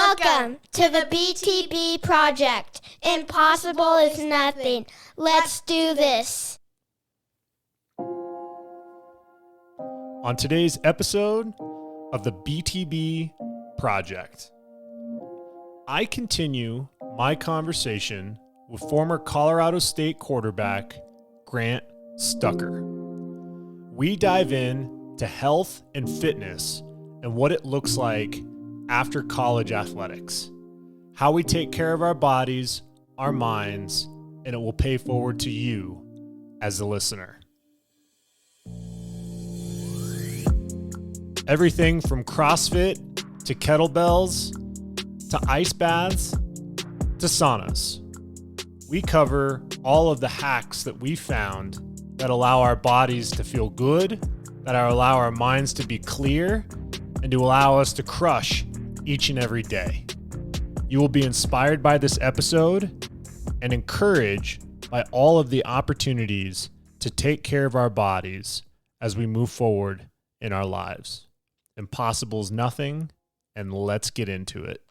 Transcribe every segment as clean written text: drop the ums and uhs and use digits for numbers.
Welcome to the BTB Project. Impossible is nothing. Let's do this. On today's episode of the BTB Project, I continue my conversation with former Colorado State quarterback Grant Stucker. We dive in to health and fitness and what it looks like after college athletics, how we take care of our bodies, our minds, and it will pay forward to you as the listener. Everything from CrossFit to kettlebells to ice baths to saunas. We cover all of the hacks that we found that allow our bodies to feel good, that allow our minds to be clear, and to allow us to crush each and every day. You will be inspired by this episode and encouraged by all of the opportunities to take care of our bodies as we move forward in our lives. Impossible is nothing, and let's get into it.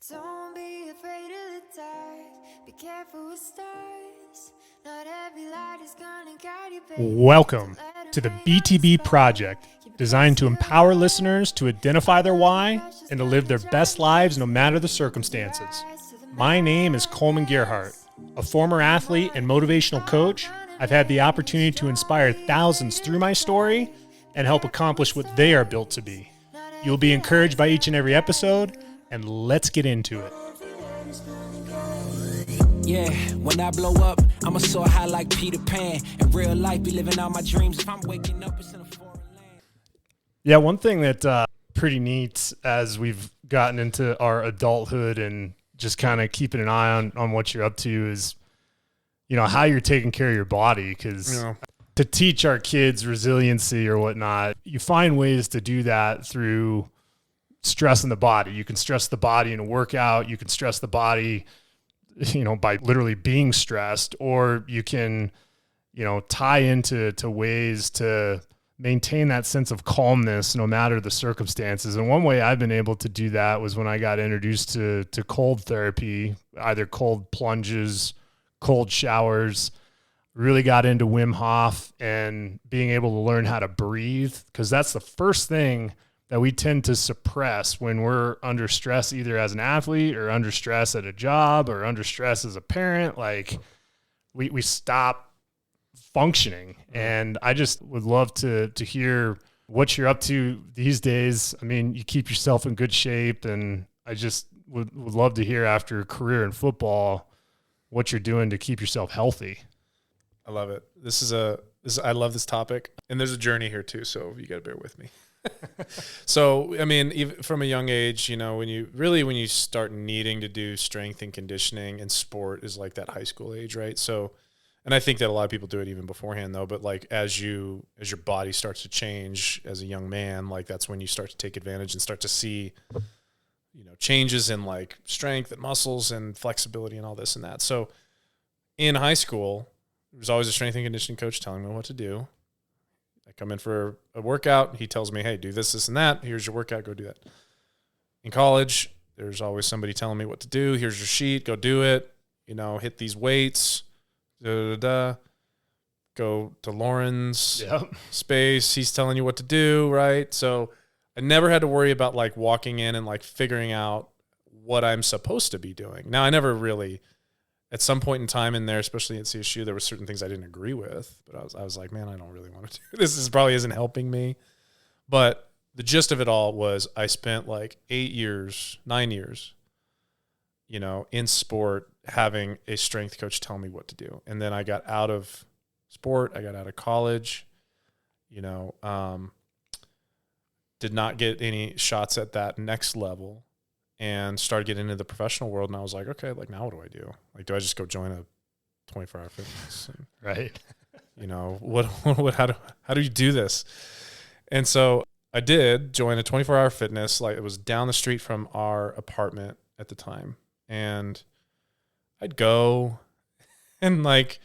Don't be afraid of the dark. Be careful with stars. Not every light is gonna guide you, baby. Welcome to the BTB Project, designed to empower listeners to identify their why and to live their best lives no matter the circumstances. My name is Coleman Gerhardt. A former athlete and motivational coach, I've had the opportunity to inspire thousands through my story and help accomplish what they are built to be. You'll be encouraged by each and every episode, and let's get into it. Yeah, when I blow up, I'ma soar high like Peter Pan. In real life, be living out my dreams. If I'm waking up, it's in a foreign land. Yeah, one thing that pretty neat as we've gotten into our adulthood and just kind of keeping an eye on what you're up to is, you know, how you're taking care of your body. Because to teach our kids resiliency or whatnot, you find ways to do that through stressing the body. You can stress the body in a workout. You can stress the body, you know, by literally being stressed, or you can, you know, tie into ways to maintain that sense of calmness no matter the circumstances. And one way I've been able to do that was when I got introduced to cold therapy, either cold plunges, cold showers. Really got into Wim Hof and being able to learn how to breathe, because that's the first thing that we tend to suppress when we're under stress, either as an athlete or under stress at a job or under stress as a parent. Like we stop functioning. And I just would love to hear what you're up to these days. I mean, you keep yourself in good shape, and I just would love to hear, after a career in football, what you're doing to keep yourself healthy. I love it. I love this topic, and there's a journey here too, so you got to bear with me. So, I mean, even from a young age, you know, when you start needing to do strength and conditioning, and sport is like that high school age, right? So, and I think that a lot of people do it even beforehand though, but like as your body starts to change as a young man, like that's when you start to take advantage and start to see, you know, changes in like strength and muscles and flexibility and all this and that. So in high school, there was always a strength and conditioning coach telling me what to do. I come in for a workout. He tells me, hey, do this, this, and that. Here's your workout. Go do that. In college, there's always somebody telling me what to do. Here's your sheet. Go do it. You know, hit these weights. Go to Lauren's space. He's telling you what to do, right? So I never had to worry about like walking in and like figuring out what I'm supposed to be doing. Now, I never really, at some point in time in there, especially at CSU, there were certain things I didn't agree with, but I was like, man, I don't really want to do this. This probably isn't helping me. But the gist of it all was I spent like 9 years, you know, in sport, having a strength coach tell me what to do. And then I got out of sport. I got out of college, you know, did not get any shots at that next level, and started getting into the professional world. And I was like, okay, like now what do I do? Like, do I just go join a 24-hour fitness? And, Right. you know, how do you do this? And so I did join a 24-hour fitness. Like, it was down the street from our apartment at the time. And I'd go, and like,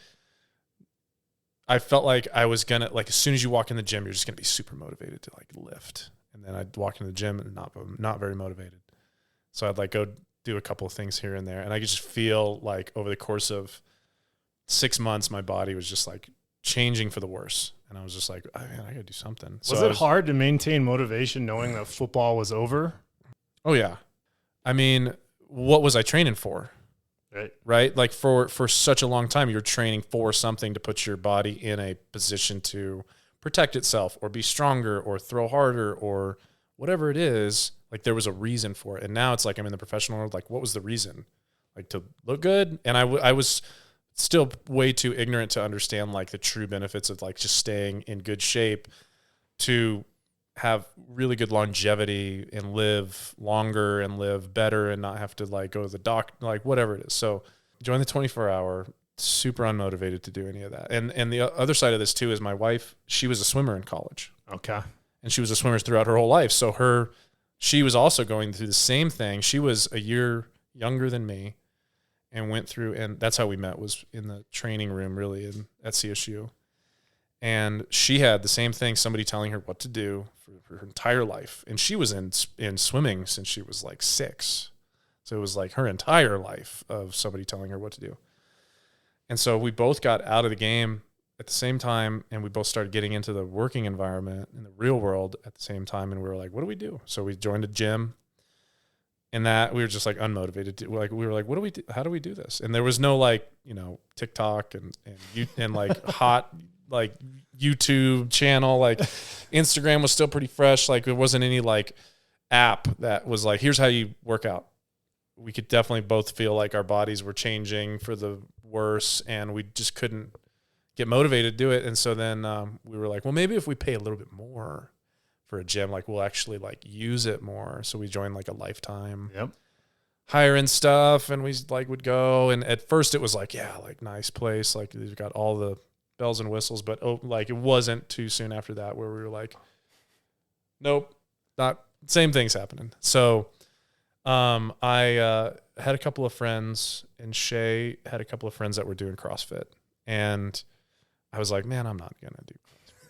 I felt like I was gonna, like, as soon as you walk in the gym, you're just gonna be super motivated to like lift. And then I'd walk into the gym and not very motivated. So I'd like go do a couple of things here and there. And I could just feel like over the course of 6 months, my body was just like changing for the worse. And I was just like, oh, man, I got to do something. Was it hard to maintain motivation knowing that football was over? Oh, yeah. I mean, what was I training for? Right? Like for such a long time, you're training for something to put your body in a position to protect itself or be stronger or throw harder or whatever it is. Like there was a reason for it. And now it's like I'm in the professional world. Like what was the reason? Like to look good? And I was still way too ignorant to understand like the true benefits of like just staying in good shape to have really good longevity and live longer and live better and not have to like go to the doctor, like whatever it is. So join the 24-hour, super unmotivated to do any of that. And the other side of this too is my wife, she was a swimmer in college. Okay. And she was a swimmer throughout her whole life. So she was also going through the same thing. She was a year younger than me and went through, and that's how we met, was in the training room really at CSU. And she had the same thing, somebody telling her what to do for her entire life. And she was in swimming since she was like 6. So it was like her entire life of somebody telling her what to do. And so we both got out of the game at the same time, and we both started getting into the working environment in the real world at the same time. And we were like, what do we do? So we joined a gym, and that we were just like unmotivated. We were like, what do we do? How do we do this? And there was no like, TikTok and like hot like YouTube channel, like Instagram was still pretty fresh. Like there wasn't any like app that was like, here's how you work out. We could definitely both feel like our bodies were changing for the worse, and we just couldn't get motivated to do it. And so then we were like, well, maybe if we pay a little bit more for a gym, like we'll actually like use it more. So we joined like a lifetime higher end stuff, and we like would go. And at first it was like, yeah, like nice place. Like they've got all the bells and whistles, but like it wasn't too soon after that where we were like, nope, not same things happening. So I had a couple of friends, and Shay had a couple of friends that were doing CrossFit, and I was like, man, I'm not gonna do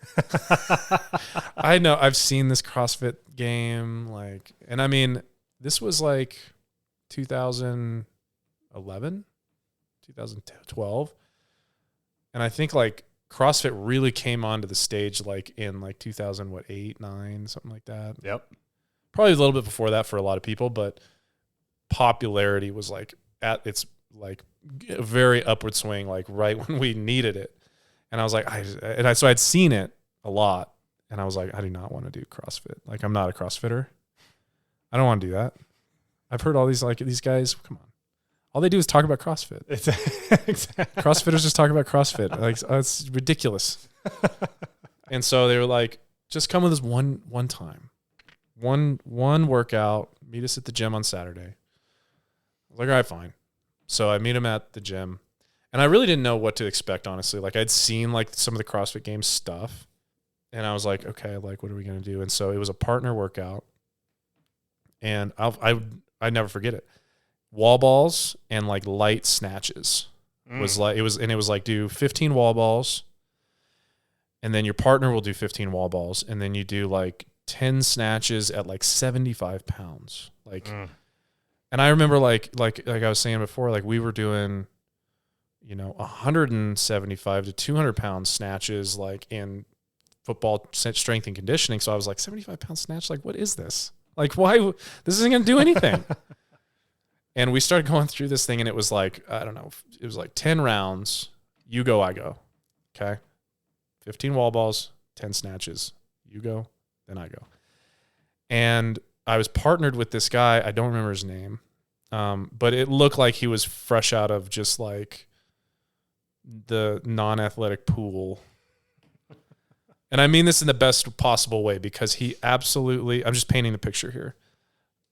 CrossFit. I know I've seen this CrossFit game, like, and I mean, this was like 2011, 2012. And I think like CrossFit really came onto the stage like in like 2008, 9, something like that. Yep. Probably a little bit before that for a lot of people, but popularity was like at its like a very upward swing, like right when we needed it. And I was like, so I'd seen it a lot, and I was like, I do not want to do CrossFit. Like I'm not a CrossFitter. I don't want to do that. I've heard all these like these guys. Come on. All they do is talk about CrossFit. Exactly. CrossFitters just talk about CrossFit. Like it's ridiculous. And so they were like, just come with us one time. One workout, meet us at the gym on Saturday. I was like, all right, fine. So I meet him at the gym. And I really didn't know what to expect, honestly. Like I'd seen like some of the CrossFit Games stuff. And I was like, okay, like what are we going to do? And so it was a partner workout. And I never forget it. Wall balls and like light snatches was like, it was like do 15 wall balls, and then your partner will do 15 wall balls, and then you do like 10 snatches at like 75 pounds. Like, and I remember like I was saying before, like we were doing, 175 to 200 pound snatches, like in football strength and conditioning. So I was like 75 pound snatch. Like, what is this? Like, why this isn't going to do anything? And we started going through this thing, and it was like, I don't know, it was like 10 rounds. You go, I go. Okay. 15 wall balls, 10 snatches. You go, then I go. And I was partnered with this guy. I don't remember his name. But it looked like he was fresh out of just like the non-athletic pool. And I mean this in the best possible way, because he absolutely, I'm just painting the picture here.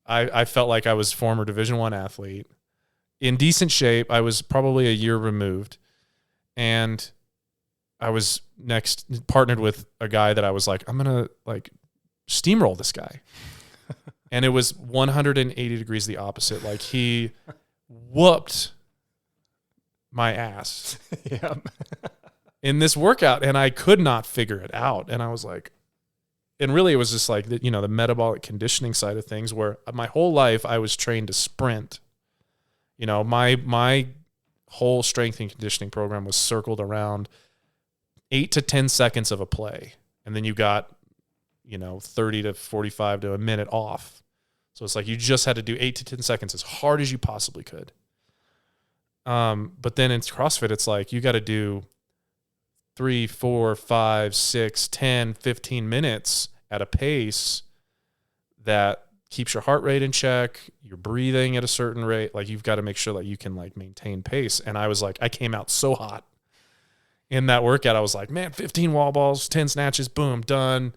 I felt like I was former Division I athlete in decent shape. I was probably a year removed, and I was next partnered with a guy that I was like, I'm going to like steamroll this guy. And it was 180 degrees the opposite. Like he whooped my ass in this workout, and I could not figure it out. And I was like, and really it was just like the, the metabolic conditioning side of things, where my whole life I was trained to sprint. My whole strength and conditioning program was circled around 8 to 10 seconds of a play. And then you got, 30 to 45 to a minute off. So it's like you just had to do 8 to 10 seconds as hard as you possibly could. But then in CrossFit, it's like you got to do 3, 4, 5, 6, 10, 15 minutes at a pace that keeps your heart rate in check. You're breathing at a certain rate. Like, you've got to make sure that you can like maintain pace. And I was like, I came out so hot in that workout. I was like, man, 15 wall balls, 10 snatches, boom, done.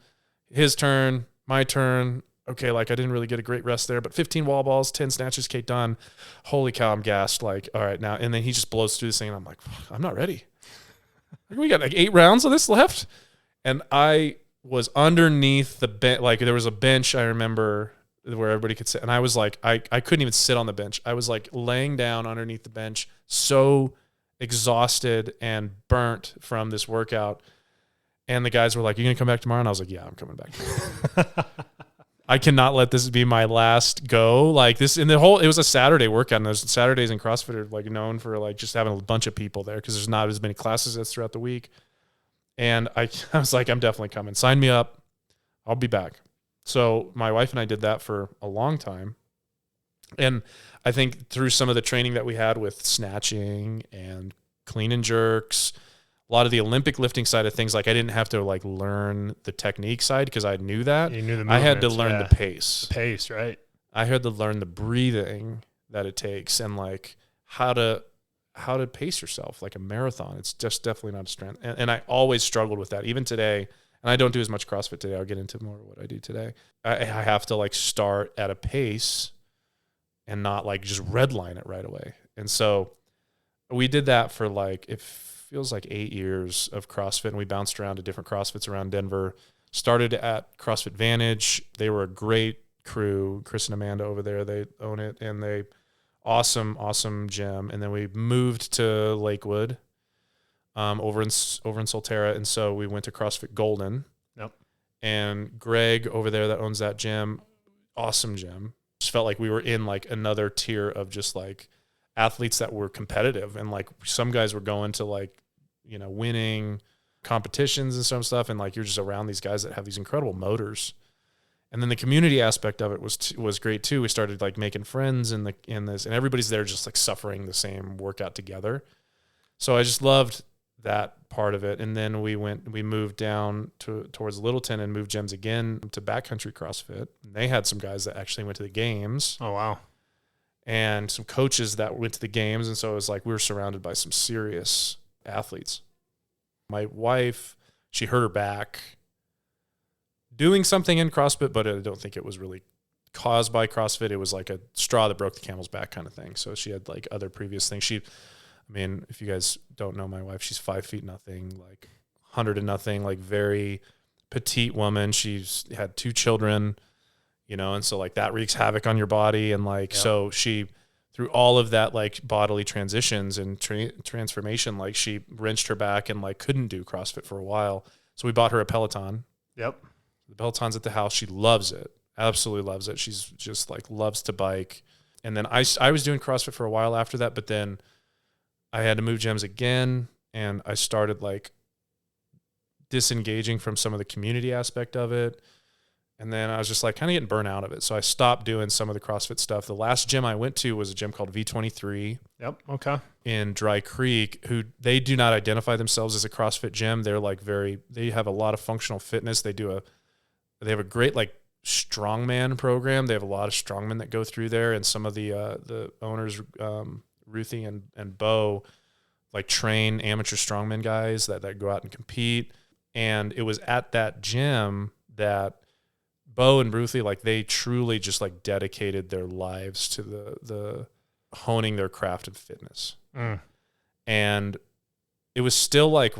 His turn, my turn. Okay, like I didn't really get a great rest there, but 15 wall balls, 10 snatches, Kate done. Holy cow, I'm gassed. Like, all right, now. And then he just blows through this thing, and I'm like, I'm not ready. We got like 8 rounds of this left. And I was underneath the bench. Like, there was a bench, I remember, where everybody could sit. And I was like, I couldn't even sit on the bench. I was like laying down underneath the bench, so exhausted and burnt from this workout. And the guys were like, you going to come back tomorrow? And I was like, yeah, I'm coming back tomorrow. I cannot let this be my last go. Like this, it was a Saturday workout, and those Saturdays in CrossFit are like known for like just having a bunch of people there because there's not as many classes as throughout the week. And I was like, I'm definitely coming. Sign me up. I'll be back. So my wife and I did that for a long time. And I think through some of the training that we had with snatching and clean and jerks, a lot of the Olympic lifting side of things, like I didn't have to like learn the technique side because I knew that. You knew the I had to movements, learn yeah. the pace. The pace, right? I had to learn the breathing that it takes and like how to pace yourself like a marathon. It's just definitely not a strength. And I always struggled with that. Even today, and I don't do as much CrossFit today. I'll get into more of what I do today. I have to like start at a pace and not like just redline it right away. And so we did that for like, it feels like 8 years of CrossFit, and we bounced around to different CrossFits around Denver. Started at CrossFit Vantage. They were a great crew. Chris and Amanda over there, they own it, and they awesome gym. And then we moved to Lakewood, over in Solterra, and so we went to CrossFit Golden. Yep. And Greg over there that owns that gym, awesome gym. Just felt like we were in like another tier of just like athletes that were competitive, and like some guys were going to like, winning competitions and some stuff, and like you're just around these guys that have these incredible motors. And then the community aspect of it was great too. We started like making friends in this, and everybody's there just like suffering the same workout together. So I just loved that part of it. And then we moved down towards Littleton and moved gyms again to Backcountry CrossFit. And they had some guys that actually went to the games. Oh, wow. And some coaches that went to the games. And so it was like we were surrounded by some serious athletes. My wife, she hurt her back doing something in CrossFit, but I don't think it was really caused by CrossFit. It was like a straw that broke the camel's back kind of thing. So she had like other previous things. If you guys don't know my wife, she's 5 feet nothing, like 100 and nothing, like very petite woman. She's had 2 children, and so like that wreaks havoc on your body. And like, Yep. So she, through all of that, like bodily transitions and transformation, like she wrenched her back and like couldn't do CrossFit for a while. So we bought her a Peloton. Yep. The Peloton's at the house. She loves it. Absolutely loves it. She's just like loves to bike. And then I was doing CrossFit for a while after that, but then I had to move gyms again, and I started like disengaging from some of the community aspect of it. And then I was just like kind of getting burnt out of it. So I stopped doing some of the CrossFit stuff. The last gym I went to was a gym called V23. Yep. Okay. In Dry Creek, who they do not identify themselves as a CrossFit gym. They're like they have a lot of functional fitness. They have a great like strongman program. They have a lot of strongmen that go through there. And some of the owners, Ruthie and Bo, like train amateur strongman guys that go out and compete. And it was at that gym that Bo and Ruthie, like they truly just like dedicated their lives to the honing their craft of fitness. And it was still like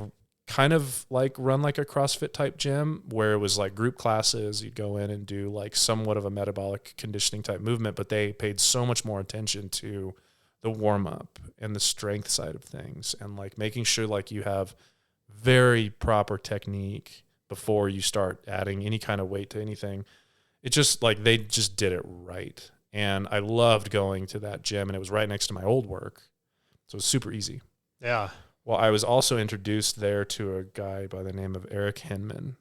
kind of like run like a CrossFit type gym where it was like group classes. You'd go in and do like somewhat of a metabolic conditioning type movement, but they paid so much more attention to the warm up and the strength side of things, and like making sure like you have very proper technique before you start adding any kind of weight to anything. It just like they just did it right. And I loved going to that gym, and it was right next to my old work. So it was super easy. Yeah. Well, I was also introduced there to a guy by the name of Eric Henman.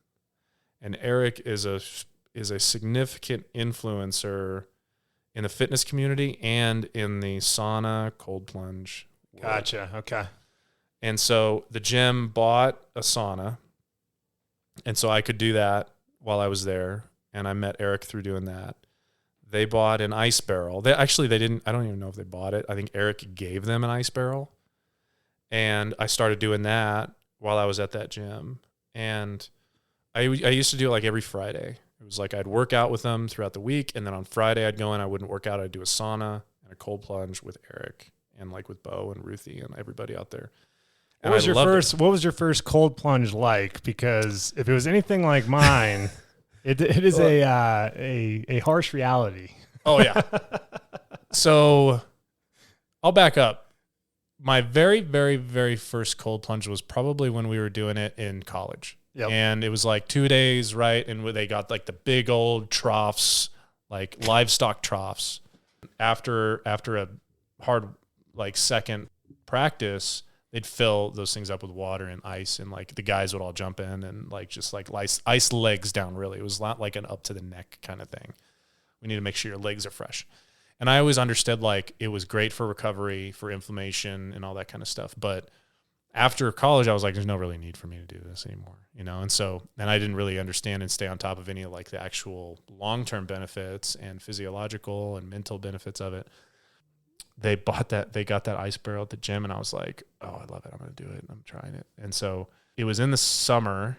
And Eric is a significant influencer in the fitness community and in the sauna, cold plunge world. Gotcha. Okay. And so the gym bought a sauna, and so I could do that while I was there. And I met Eric through doing that. They bought an ice barrel. They didn't, I don't even know if they bought it. I think Eric gave them an ice barrel. And I started doing that while I was at that gym. And I used to do it like every Friday. It was like I'd work out with them throughout the week. And then on Friday I'd go in, I wouldn't work out. I'd do a sauna and a cold plunge with Eric and like with Bo and Ruthie and everybody out there. And what was your first cold plunge like? Because if it was anything like mine, it is a harsh reality. Oh yeah. So I'll back up. My very, very, very first cold plunge was probably when we were doing it in college. Yep. And it was like 2 days, right? And they got like the big old troughs, like livestock troughs. After a hard like second practice, they'd fill those things up with water and ice, and like the guys would all jump in and like just like ice legs down. Really, it was not like an up to the neck kind of thing. We need to make sure your legs are fresh. And I always understood like it was great for recovery, for inflammation and all that kind of stuff. But after college, I was like, there's no really need for me to do this anymore, you know? And I didn't really understand and stay on top of any of like the actual long-term benefits and physiological and mental benefits of it. They got that ice barrel at the gym, and I was like, oh, I love it. I'm going to do it. I'm trying it. And so it was in the summer,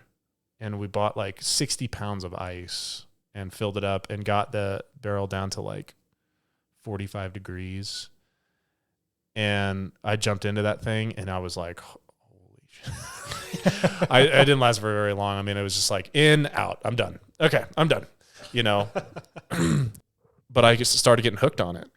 and we bought like 60 pounds of ice and filled it up and got the barrel down to like 45 degrees. And I jumped into that thing, and I was like, holy shit. I didn't last very, very long. I mean, it was just like in, out. I'm done. Okay, I'm done. You know? But I just started getting hooked on it.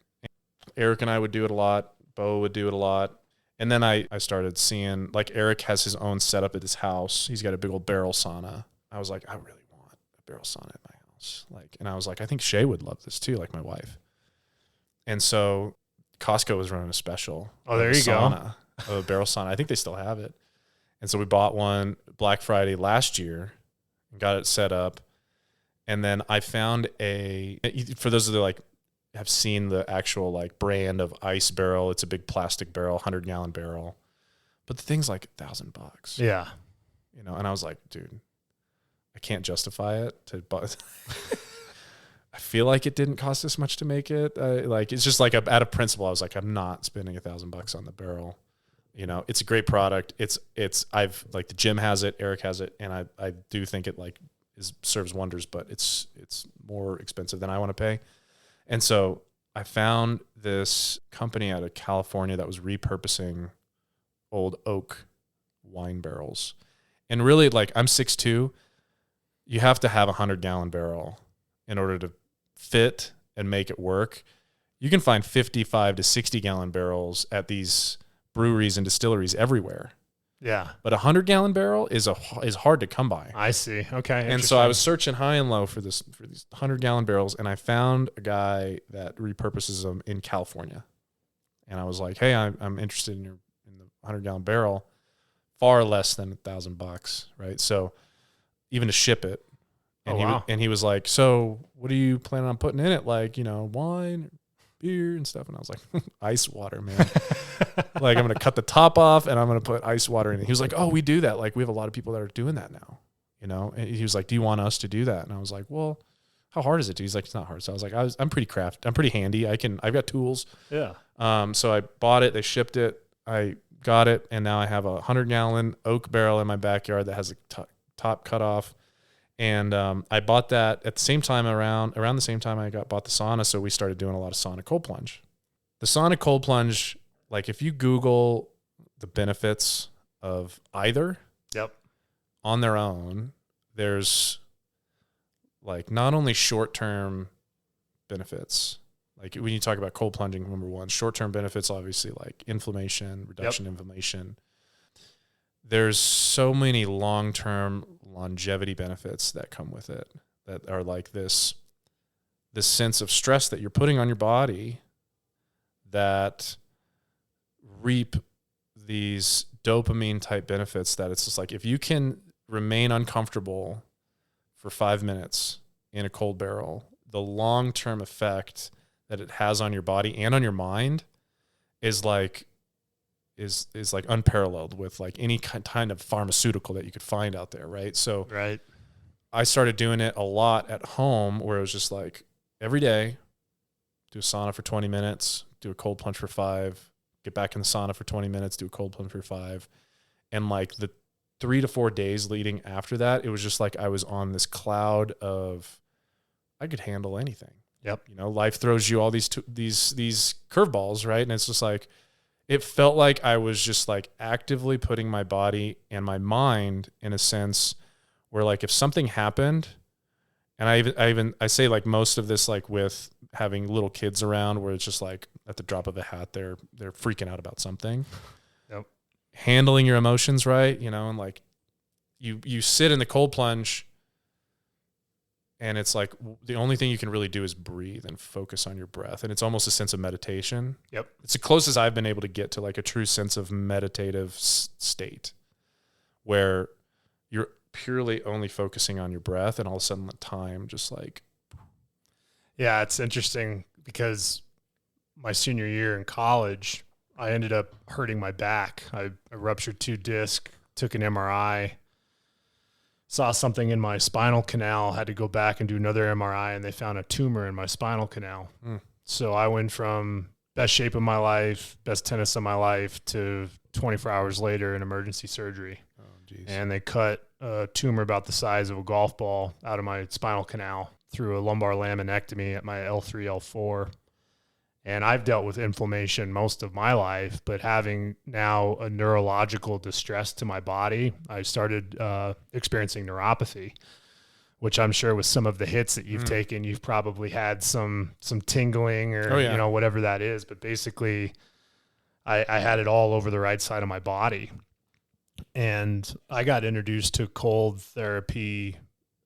Eric and I would do it a lot. Bo would do it a lot. And then I started seeing, like, Eric has his own setup at his house. He's got a big old barrel sauna. I was like, I really want a barrel sauna at my house. Like, and I was like, I think Shay would love this too, like my wife. And so Costco was running a special. Oh, there you go. A barrel sauna. I think they still have it. And so we bought one Black Friday last year and got it set up. And then I found for those of you like have seen the actual like brand of ice barrel. It's a big plastic barrel, 100-gallon barrel. But the thing's like $1,000. Yeah. You know, and I was like, dude, I can't justify it to buy. I feel like it didn't cost this much to make it. Like, it's just like out of principle, I was like, I'm not spending $1,000 on the barrel. You know, it's a great product. I've like the gym has it, Eric has it, and I do think it like serves wonders, but it's more expensive than I want to pay. And so I found this company out of California that was repurposing old oak wine barrels. And really, like, I'm 6'2". You have to have a 100-gallon barrel in order to fit and make it work. You can find 55 to 60-gallon barrels at these breweries and distilleries everywhere. Yeah. But a 100-gallon barrel is hard to come by. I see. Okay. And so I was searching high and low for these 100-gallon barrels, and I found a guy that repurposes them in California. And I was like, hey, I'm interested in the 100-gallon barrel. Far less than $1,000, right? So even to ship it. And he was like, so what are you planning on putting in it? Like, you know, wine, beer and stuff. And I was like, ice water, man. Like, I'm going to cut the top off and I'm going to put ice water in it. He was like, oh, we do that. Like, we have a lot of people that are doing that now, you know? And he was like, do you want us to do that? And I was like, well, how hard is it? He's like, it's not hard. So I was like, I'm pretty handy. I've got tools. Yeah. So I bought it. They shipped it. I got it. And now I have a 100-gallon oak barrel in my backyard that has a top cut off. And I bought that at the same time around the same time I bought the sauna. So we started doing a lot of sauna cold plunge. The sauna cold plunge, like if you Google the benefits of either on their own, there's like not only short-term benefits. Like when you talk about cold plunging, number one, short-term benefits, obviously like inflammation, reduction in inflammation. there's so many long-term longevity benefits that come with it that are like this sense of stress that you're putting on your body that reap these dopamine type benefits that it's just like, if you can remain uncomfortable for 5 minutes in a cold barrel, the long-term effect that it has on your body and on your mind is like unparalleled with like any kind of pharmaceutical that you could find out there. Right. So Right. I started doing it a lot at home, where it was just like every day, do a sauna for 20 minutes, do a cold plunge for 5, get back in the sauna for 20 minutes, do a cold plunge for 5. And like the 3 to 4 days leading after that, it was just like I was on this cloud of, I could handle anything. Yep. You know, life throws you all these curveballs, right? And it's just like, it felt like I was just like actively putting my body and my mind in a sense where like if something happened, and I say like most of this like with having little kids around, where it's just like at the drop of a hat, they're freaking out about something. Yep. Handling your emotions right, you know, and like you sit in the cold plunge, and it's like the only thing you can really do is breathe and focus on your breath. And it's almost a sense of meditation. Yep. It's the closest I've been able to get to like a true sense of meditative state, where you're purely only focusing on your breath, and all of a sudden the time just like. Yeah, it's interesting because my senior year in college, I ended up hurting my back. I ruptured 2 discs, took an MRI, saw something in my spinal canal, had to go back and do another MRI, and they found a tumor in my spinal canal. So I went from best shape of my life, best tennis of my life, to 24 hours later in emergency surgery. Oh, geez. And they cut a tumor about the size of a golf ball out of my spinal canal through a lumbar laminectomy at my L3, L4. And I've dealt with inflammation most of my life, but having now a neurological distress to my body, I started experiencing neuropathy, which I'm sure with some of the hits that you've taken, you've probably had some tingling or, you know, whatever that is. But basically, I had it all over the right side of my body. And I got introduced to cold therapy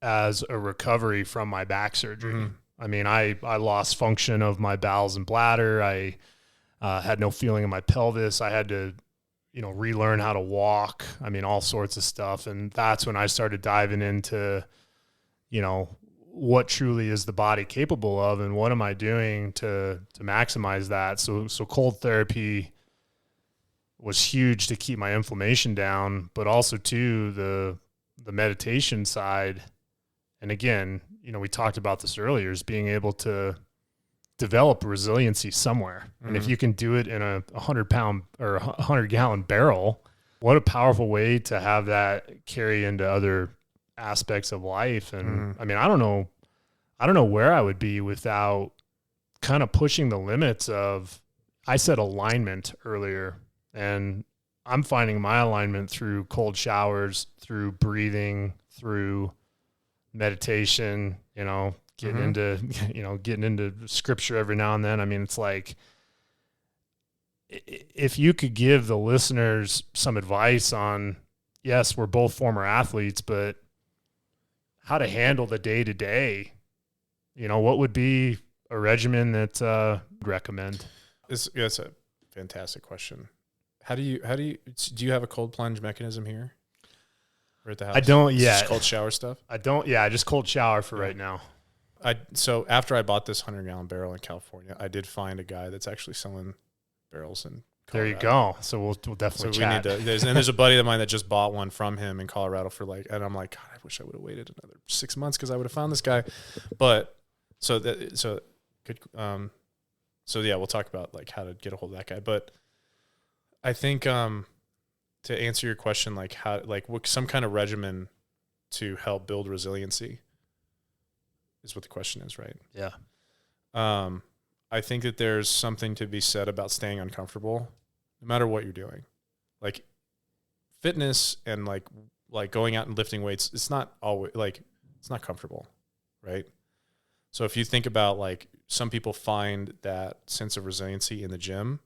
as a recovery from my back surgery. I mean, I lost function of my bowels and bladder. I had no feeling in my pelvis. I had to, you know, relearn how to walk. I mean, all sorts of stuff. And that's when I started diving into, you know, what truly is the body capable of, and what am I doing to maximize that? So cold therapy was huge to keep my inflammation down, but also too the meditation side. And again, you know, we talked about this earlier, is being able to develop resiliency somewhere. And if you can do it in a 100-pound or 100-gallon barrel, what a powerful way to have that carry into other aspects of life. And I mean, I don't know where I would be without kind of pushing the limits of, I said alignment earlier, and I'm finding my alignment through cold showers, through breathing, through meditation, you know, getting into scripture every now and then. I mean, it's like, if you could give the listeners some advice on, yes, we're both former athletes, but how to handle the day to day, you know, what would be a regimen that you'd recommend? That's a fantastic question. Do you have a cold plunge mechanism here? Or at the house? I don't yet. Just cold shower stuff? I don't. Yeah, just cold shower for right now. So after I bought this 100-gallon barrel in California, I did find a guy that's actually selling barrels in Colorado. There you go. So we'll definitely chat. There's a buddy of mine that just bought one from him in Colorado for like, and I'm like, God, I wish I would have waited another 6 months because I would have found this guy. But so yeah, we'll talk about like how to get a hold of that guy. But I think to answer your question, like what some kind of regimen to help build resiliency is what the question is, right? Yeah. I think that there's something to be said about staying uncomfortable, no matter what you're doing. Like fitness and like going out and lifting weights, it's not always like, it's not comfortable, right? So if you think about like, some people find that sense of resiliency in the gym.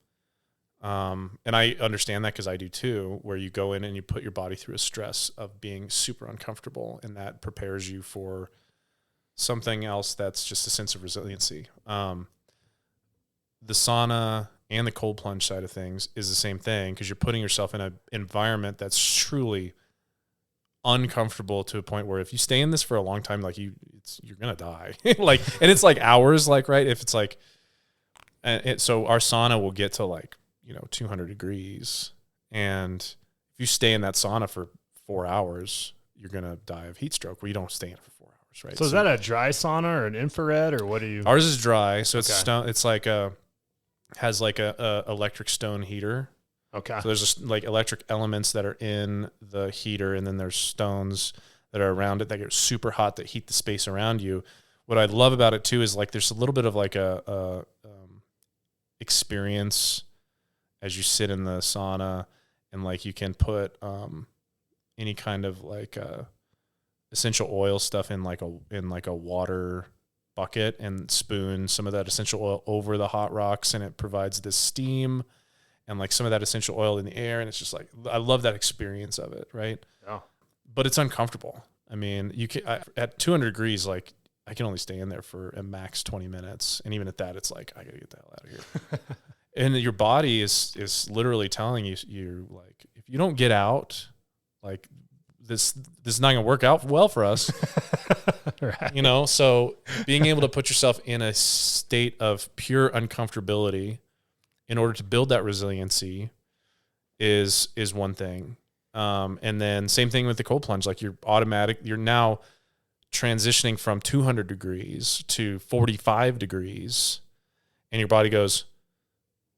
And I understand that because I do too, where you go in and you put your body through a stress of being super uncomfortable, and that prepares you for something else that's just a sense of resiliency. The sauna and the cold plunge side of things is the same thing, because you're putting yourself in an environment that's truly uncomfortable to a point where if you stay in this for a long time, like you're gonna die. Like, and it's like hours, like, right? If it's like, so our sauna will get to like, 200 degrees, and if you stay in that sauna for 4 hours, you're gonna die of heat stroke. Where you don't stay in it for 4 hours, right? So is that a dry sauna or an infrared, or what do you? Ours is dry, so it's Okay. stone. It's like has like a electric stone heater. Okay. So there's like electric elements that are in the heater, and then there's stones that are around it that get super hot that heat the space around you. What I love about it too is like there's a little bit of like a experience as you sit in the sauna, and like you can put any kind of like essential oil stuff in like a water bucket and spoon some of that essential oil over the hot rocks, and it provides this steam and like some of that essential oil in the air, and it's just like, I love that experience of it, right? Yeah. But it's uncomfortable. I mean, at 200 degrees, like I can only stay in there for a max 20 minutes, and even at that, it's like I gotta get the hell out of here. And your body is literally telling you like, if you don't get out, like this is not gonna work out well for us. Right. So being able to put yourself in a state of pure uncomfortability in order to build that resiliency is one thing. And then same thing with the cold plunge, like you're now transitioning from 200 degrees to 45 degrees, and your body goes,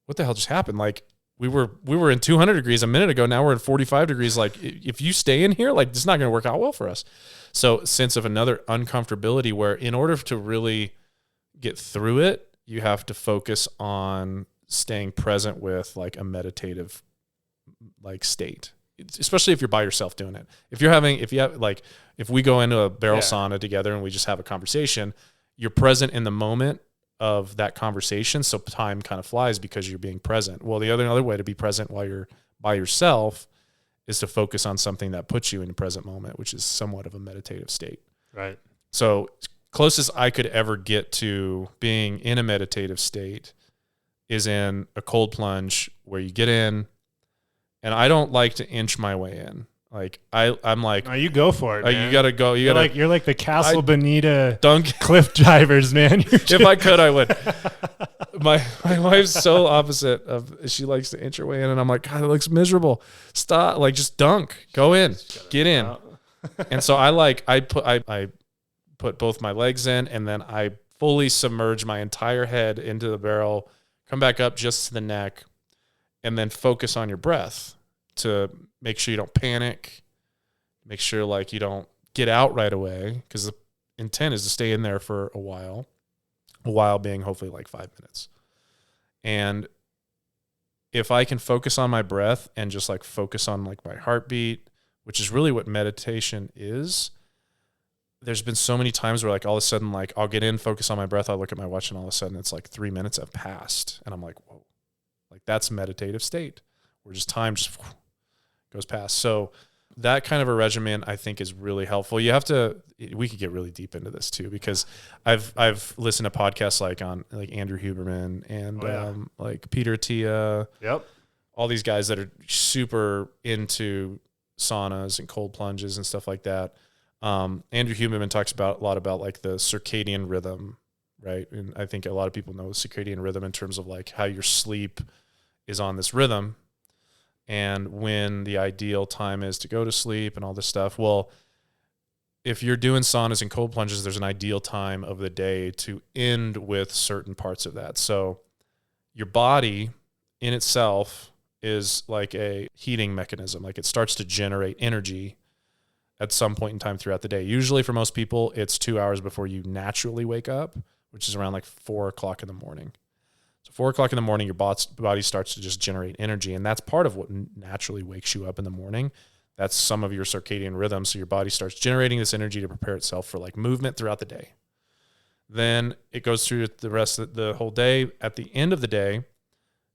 what the hell just happened? Like we were in 200 degrees a minute ago. Now we're at 45 degrees. Like if you stay in here, like this is not going to work out well for us. So sense of another uncomfortability, where in order to really get through it, you have to focus on staying present with like a meditative like state, especially if you're by yourself doing it. If we go into a barrel sauna together and we just have a conversation, you're present in the moment of that conversation. So time kind of flies because you're being present. Well, another way to be present while you're by yourself is to focus on something that puts you in the present moment, which is somewhat of a meditative state. Right. So closest I could ever get to being in a meditative state is in a cold plunge, where you get in, and I don't like to inch my way in. Like I'm like, No, you go for it. Man. you gotta go. You're like the Castle Bonita dunk. cliff divers, man. If I could, I would. My wife's so opposite of, she likes to inch her way in, and I'm like, God, it looks miserable. Stop. Like, just dunk. Go in. Get in. And so I put both my legs in, and then I fully submerge my entire head into the barrel, come back up just to the neck, and then focus on your breath to make sure you don't panic, make sure like you don't get out right away, because the intent is to stay in there for a while being hopefully like 5 minutes. And if I can focus on my breath and just like focus on like my heartbeat, which is really what meditation is, there's been so many times where like all of a sudden, like I'll get in, focus on my breath, I'll look at my watch, and all of a sudden it's like 3 minutes have passed, and I'm like, whoa, like that's meditative state where just time just goes past. So that kind of a regimen I think is really helpful. We could get really deep into this too, because I've listened to podcasts like Andrew Huberman and like Peter Tia. Yep. All these guys that are super into saunas and cold plunges and stuff like that. Andrew Huberman talks a lot about like the circadian rhythm, right? And I think a lot of people know the circadian rhythm in terms of like how your sleep is on this rhythm, and when the ideal time is to go to sleep and all this stuff. Well, if you're doing saunas and cold plunges, there's an ideal time of the day to end with certain parts of that. So your body in itself is like a heating mechanism. Like it starts to generate energy at some point in time throughout the day. Usually for most people, it's 2 hours before you naturally wake up, which is around like 4 o'clock in the morning. So 4 o'clock in the morning, your body starts to just generate energy. And that's part of what naturally wakes you up in the morning. That's some of your circadian rhythm. So your body starts generating this energy to prepare itself for like movement throughout the day. Then it goes through the rest of the whole day. At the end of the day,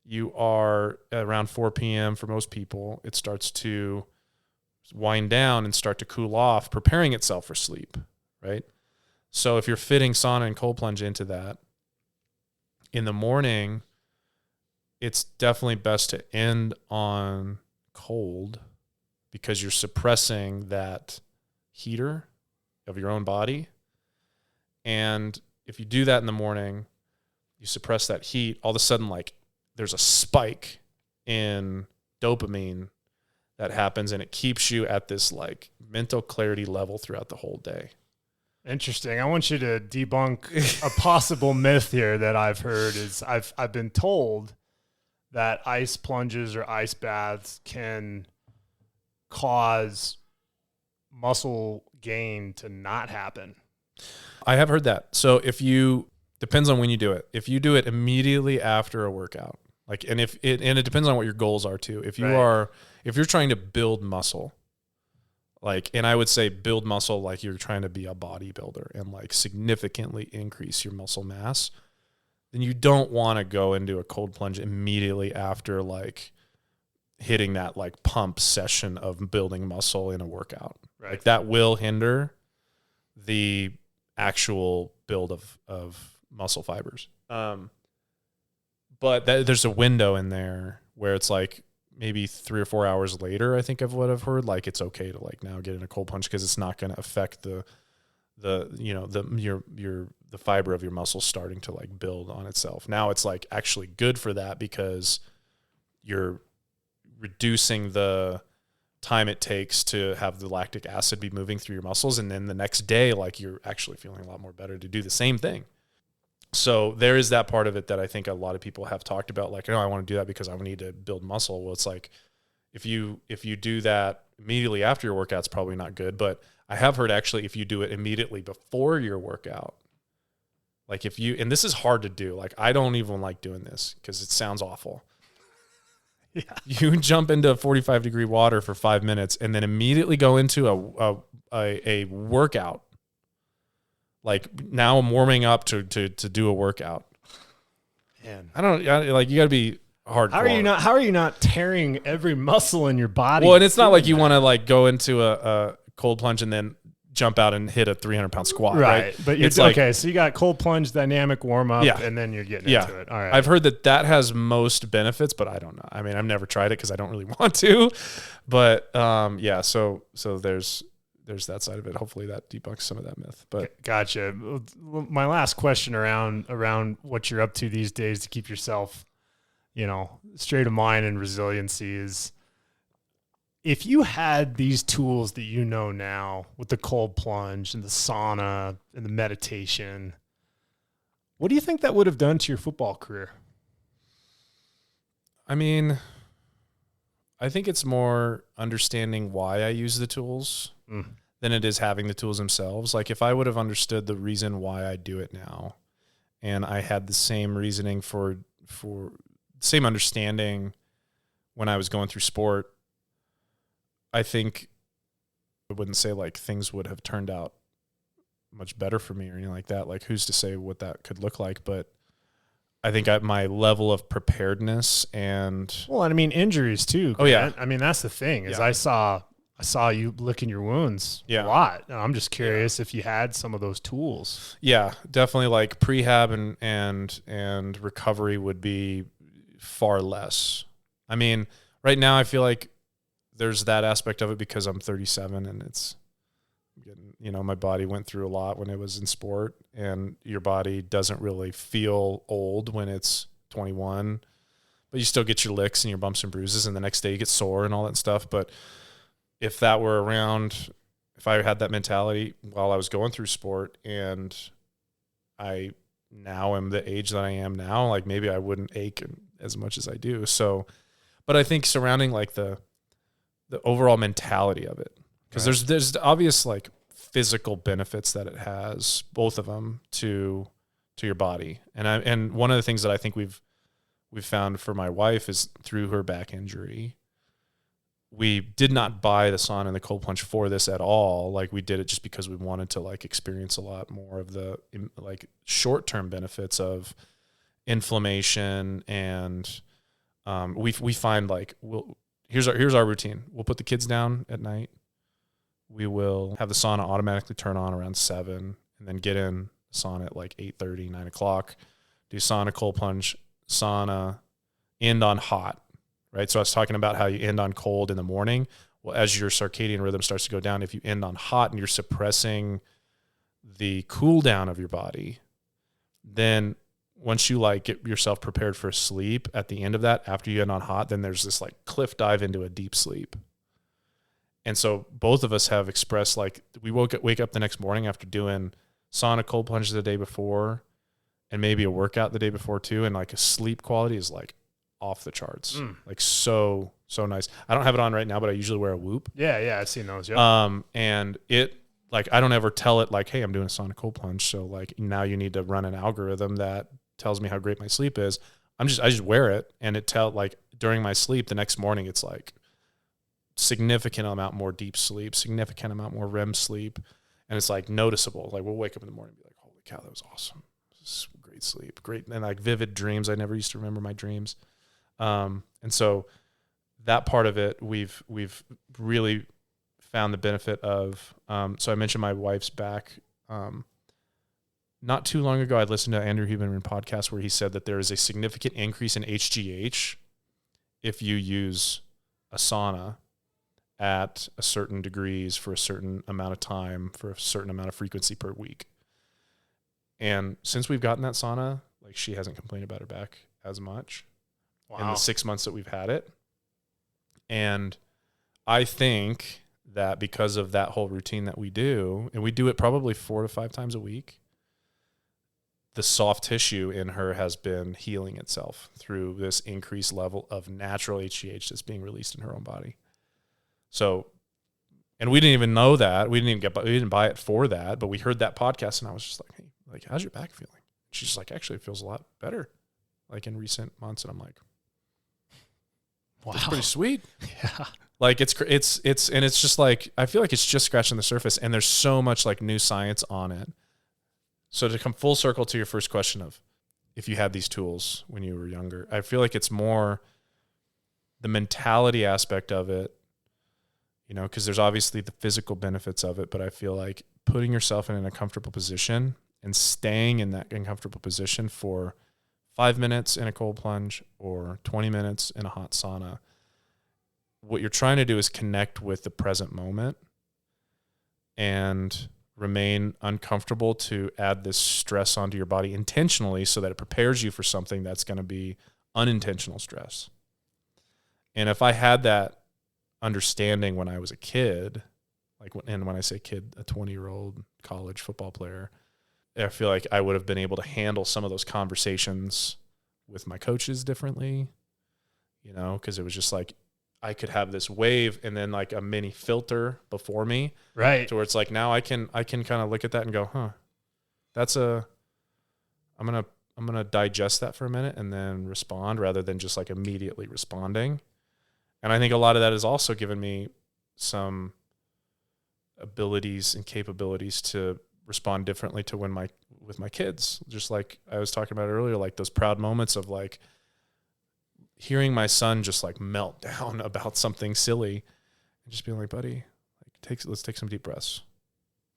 you are around 4 p.m. for most people, it starts to wind down and start to cool off, preparing itself for sleep, right? So if you're fitting sauna and cold plunge into that, in the morning, it's definitely best to end on cold because you're suppressing that heater of your own body. And if you do that in the morning, you suppress that heat, all of a sudden, like, there's a spike in dopamine that happens, and it keeps you at this like mental clarity level throughout the whole day. Interesting. I want you to debunk a possible myth here that I've heard. Is I've been told that ice plunges or ice baths can cause muscle gain to not happen. I have heard that. So depends on when you do it. If you do it immediately after a workout, like, and it depends on what your goals are too. If you're trying to build muscle, like, and I would say build muscle like you're trying to be a bodybuilder and like significantly increase your muscle mass, then you don't want to go into a cold plunge immediately after like hitting that like pump session of building muscle in a workout. Right. Like that will hinder the actual build of muscle fibers. But there's a window in there where it's like maybe 3 or 4 hours later, I think of what I've heard, like it's okay to like now get in a cold plunge because it's not going to affect the fiber of your muscle starting to like build on itself. Now it's like actually good for that because you're reducing the time it takes to have the lactic acid be moving through your muscles. And then the next day, like you're actually feeling a lot more better to do the same thing. So there is that part of it that I think a lot of people have talked about, like, I want to do that because I need to build muscle. Well, it's like, if you do that immediately after your workout, it's probably not good. But I have heard actually, if you do it immediately before your workout, like and this is hard to do. Like, I don't even like doing this because it sounds awful. Yeah. You jump into 45-degree water for 5 minutes and then immediately go into a workout. Like now I'm warming up to do a workout. Man, like you got to be hardcore. How are you not tearing every muscle in your body? Well, and it's not like you want to like go into a cold plunge and then jump out and hit a 300-pound squat. Right. But it's like, okay. So you got cold plunge, dynamic warm up, and then you're getting into it. All right. I've heard that has most benefits, but I don't know. I mean, I've never tried it because I don't really want to, but So there's that side of it. Hopefully that debunks some of that myth. But gotcha. My last question around what you're up to these days to keep yourself, straight of mind and resiliency is, if you had these tools that you know now with the cold plunge and the sauna and the meditation, what do you think that would have done to your football career? I mean, I think it's more understanding why I use the tools than it is having the tools themselves. Like if I would have understood the reason why I do it now, and I had the same reasoning for same understanding when I was going through sport, I think I wouldn't say like things would have turned out much better for me or anything like that. Like who's to say what that could look like? But I think my level of preparedness and injuries too. Oh yeah. I mean, that's the thing is I saw you licking your wounds a lot. And I'm just curious if you had some of those tools. Yeah, definitely like prehab and recovery would be far less. I mean, right now I feel like there's that aspect of it because I'm 37 and it's, my body went through a lot when it was in sport, and your body doesn't really feel old when it's 21, but you still get your licks and your bumps and bruises, and the next day you get sore and all that stuff. But if that were around, if I had that mentality while I was going through sport and I now am the age that I am now, like maybe I wouldn't ache as much as I do. So, but I think surrounding like the overall mentality of it, because there's obvious like physical benefits that it has, both of them to your body. And one of the things that I think we've found for my wife is through her back injury, we did not buy the sauna and the cold plunge for this at all. Like we did it just because we wanted to like experience a lot more of the like short-term benefits of inflammation and we find like here's our routine. We'll put the kids down at night. We will have the sauna automatically turn on around 7, and then get in sauna at like 8:30, 9 o'clock. Do sauna, cold plunge, sauna, end on hot, right? So I was talking about how you end on cold in the morning. Well, as your circadian rhythm starts to go down, if you end on hot and you're suppressing the cool down of your body, then once you like get yourself prepared for sleep at the end of that, after you end on hot, then there's this like cliff dive into a deep sleep. And so both of us have expressed like we wake up the next morning after doing sauna, cold plunges the day before, and maybe a workout the day before too, and like a sleep quality is like off the charts. Like so nice. I don't have it on right now, but I usually wear a Whoop. Yeah, I've seen those. Yeah. And it like I don't ever tell it like, hey, I'm doing a sauna cold plunge, so like now you need to run an algorithm that tells me how great my sleep is. I just wear it, and it like during my sleep the next morning it's like significant amount more deep sleep, significant amount more REM sleep, and it's like noticeable. Like we'll wake up in the morning and be like, holy cow, that was awesome. This is great sleep, great, and like vivid dreams. I never used to remember my dreams. And so that part of it, we've really found the benefit of. So I mentioned my wife's back. Not too long ago, I listened to Andrew Huberman podcast where he said that there is a significant increase in HGH if you use a sauna at a certain degrees for a certain amount of time for a certain amount of frequency per week. And since we've gotten that sauna, like she hasn't complained about her back as much in the 6 months that we've had it. And I think that because of that whole routine that we do, and we do it probably 4 to 5 times a week, the soft tissue in her has been healing itself through this increased level of natural HGH that's being released in her own body. So, and we didn't even know that. We didn't buy it for that, but we heard that podcast and I was just like, hey, like, how's your back feeling? She's like, actually, it feels a lot better, like in recent months. And I'm like, wow, that's pretty sweet. Yeah. Like it's just like, I feel like it's just scratching the surface, and there's so much like new science on it. So to come full circle to your first question of if you had these tools when you were younger, I feel like it's more the mentality aspect of it, you know, because there's obviously the physical benefits of it, but I feel like putting yourself in a comfortable position and staying in that uncomfortable position for 5 minutes in a cold plunge or 20 minutes in a hot sauna, what you're trying to do is connect with the present moment and remain uncomfortable to add this stress onto your body intentionally so that it prepares you for something that's going to be unintentional stress. And if I had that understanding when I was a kid, and when I say kid, a 20-year-old college football player, I feel like I would have been able to handle some of those conversations with my coaches differently, you know, because it was just like I could have this wave and then like a mini filter before me, right? To where it's like now I can kind of look at that and go, huh, I'm gonna digest that for a minute and then respond rather than just like immediately responding. And I think a lot of that has also given me some abilities and capabilities to respond differently to with my kids. Just like I was talking about earlier, like those proud moments of like hearing my son just like melt down about something silly and just being like, buddy, like let's take some deep breaths.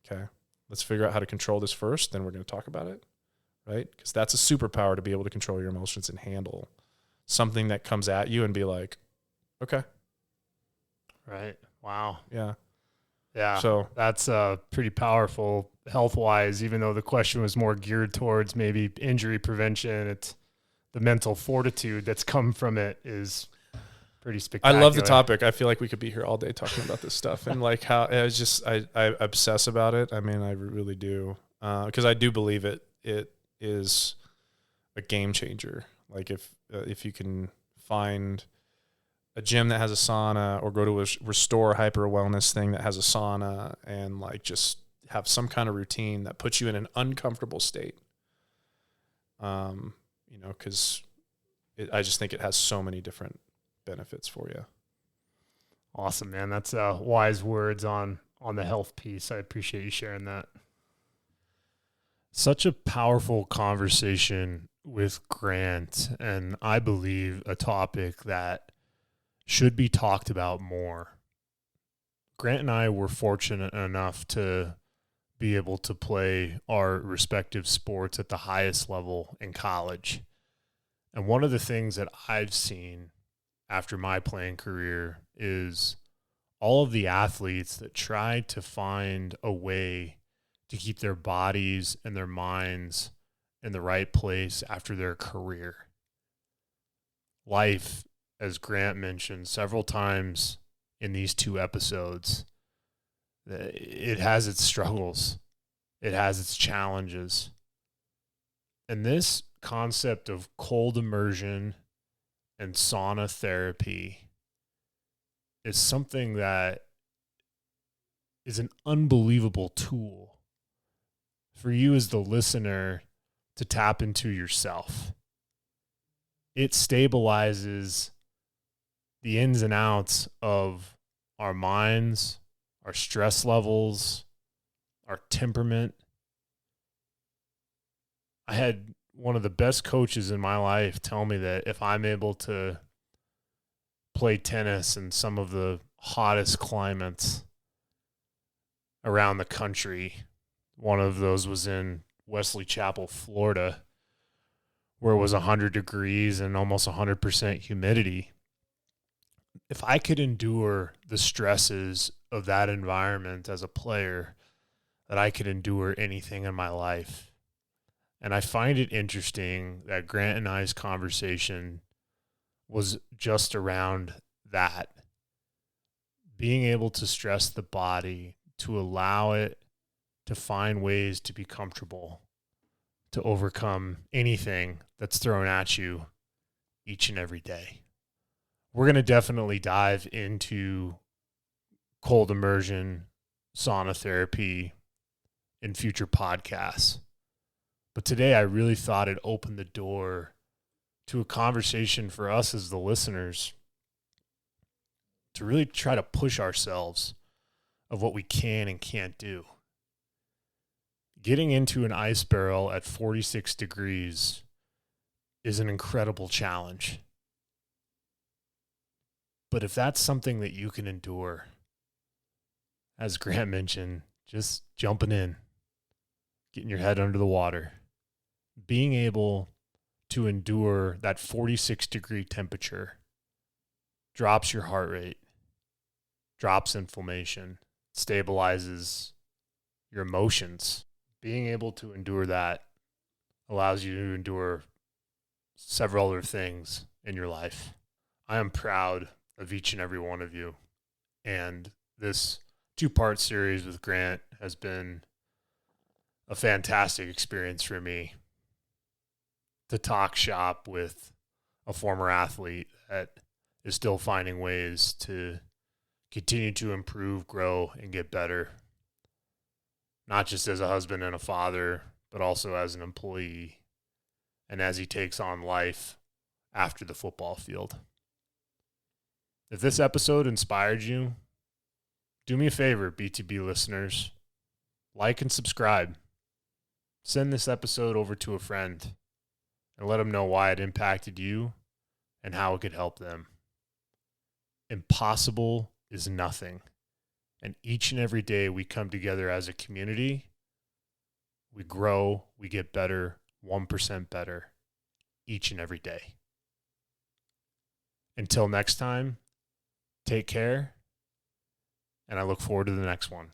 Okay. Let's figure out how to control this first. Then we're going to talk about it. Right. Because that's a superpower, to be able to control your emotions and handle something that comes at you and be like, okay. Right. Wow. Yeah. Yeah. So that's pretty powerful health-wise, even though the question was more geared towards maybe injury prevention. It's the mental fortitude that's come from it is pretty spectacular. I love the topic. I feel like we could be here all day talking about this stuff and like how I obsess about it. I mean, I really do. Because I do believe it is a game changer. Like if you can find a gym that has a sauna, or go to a Restore Hyper Wellness thing that has a sauna, and like just have some kind of routine that puts you in an uncomfortable state. You know, because I just think it has so many different benefits for you. Awesome, man. That's wise words on the health piece. I appreciate you sharing that. Such a powerful conversation with Grant, and I believe a topic that should be talked about more. Grant and I were fortunate enough to be able to play our respective sports at the highest level in college. And one of the things that I've seen after my playing career is all of the athletes that try to find a way to keep their bodies and their minds in the right place after their career. Life, as Grant mentioned several times in these 2 episodes, it has its struggles. It has its challenges. And this concept of cold immersion and sauna therapy is something that is an unbelievable tool for you as the listener to tap into yourself. It stabilizes the ins and outs of our minds, our stress levels, our temperament. I had one of the best coaches in my life tell me that if I'm able to play tennis in some of the hottest climates around the country, one of those was in Wesley Chapel, Florida, where it was 100 degrees and almost 100% humidity. If I could endure the stresses of that environment as a player, that I could endure anything in my life. And I find it interesting that Grant and I's conversation was just around that. Being able to stress the body, to allow it to find ways to be comfortable, to overcome anything that's thrown at you each and every day. We're going to definitely dive into cold immersion, sauna therapy in future podcasts. But today I really thought it opened the door to a conversation for us as the listeners to really try to push ourselves of what we can and can't do. Getting into an ice barrel at 46 degrees is an incredible challenge. But if that's something that you can endure, as Grant mentioned, just jumping in, getting your head under the water, being able to endure that 46 degree temperature drops your heart rate, drops inflammation, stabilizes your emotions. Being able to endure that allows you to endure several other things in your life. I am proud of each and every one of you. And this 2-part series with Grant has been a fantastic experience for me to talk shop with a former athlete that is still finding ways to continue to improve, grow, and get better. Not just as a husband and a father, but also as an employee and as he takes on life after the football field. If this episode inspired you, do me a favor, BTB listeners. Like and subscribe. Send this episode over to a friend and let them know why it impacted you and how it could help them. Impossible is nothing. And each and every day we come together as a community, we grow, we get better, 1% better each and every day. Until next time, take care, and I look forward to the next one.